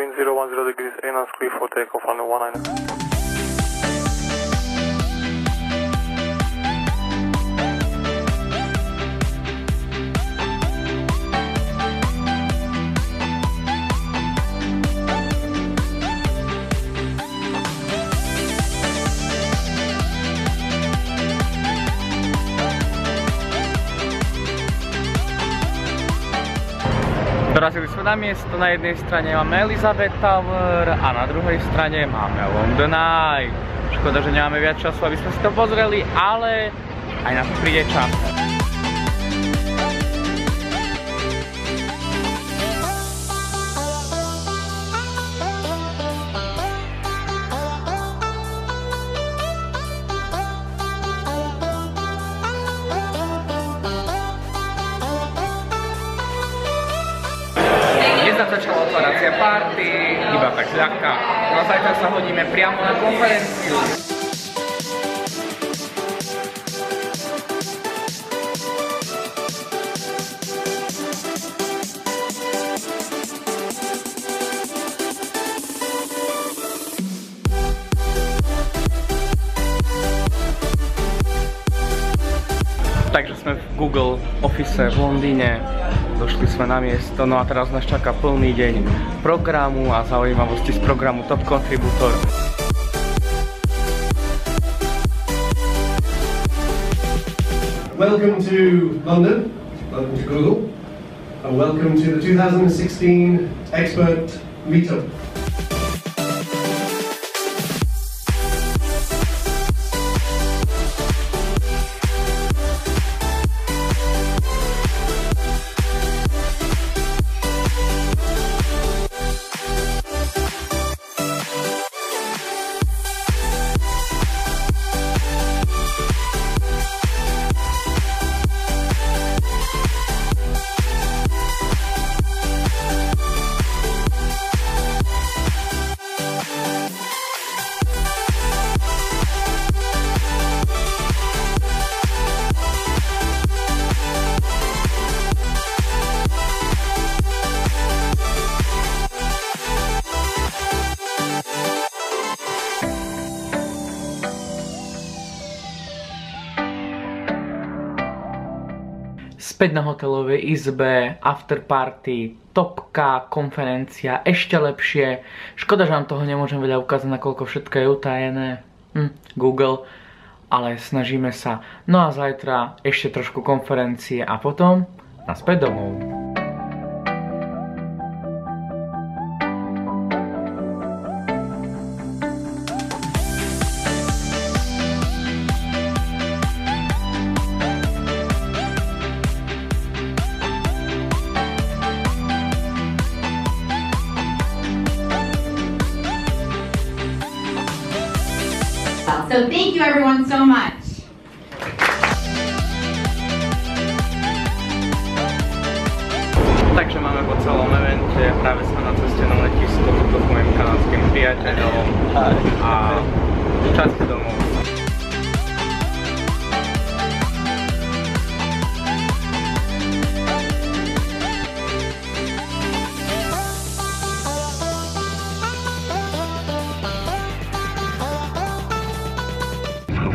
wind 010 degrees, ANAS clear for takeoff on 19. Dorazili sme na miesto, na jednej strane máme Elizabeth Tower a na druhej strane máme London Eye. Škoda, že nemáme viac času, aby sme si to pozreli, ale aj na to príde čas. Začala otváracia party, iba tak ľahká. No a zajtra sa hodíme priamo na konferenciu. Takže sme v Google Office v Londýne, došli sme na miesto, no a teraz nás čaká plný deň programu a zaujímavosti z programu Top Contributor. Welcome to London, welcome to Google, and welcome to the 2016 Expert Meetup. Späť na hotelovej izbe, afterparty, topka, konferencia, ešte lepšie. Škoda, že vám toho nemôžem veľa ukázať, nakoľko všetko je utajené. Google, ale snažíme sa. No a zajtra ešte trošku konferencie a potom naspäť domov. So thank you everyone so much. Takže máme po celom evente, práve sme na ceste na letisko, toto s mojim kanadským priateľom a čas domov.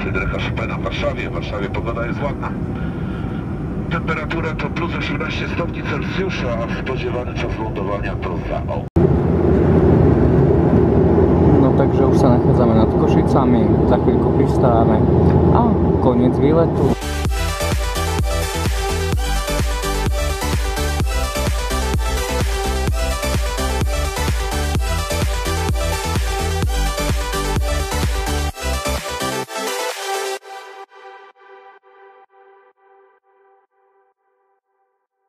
Fryderyka Chopina w Warszawie. W Warszawie pogoda jest ładna. Temperatura to plus 18 stopni Celsjusza, a spodziewany czas lądowania to za No takže už sa nachádzame nad Košicami, za chvíľku pristávame a koniec výletu.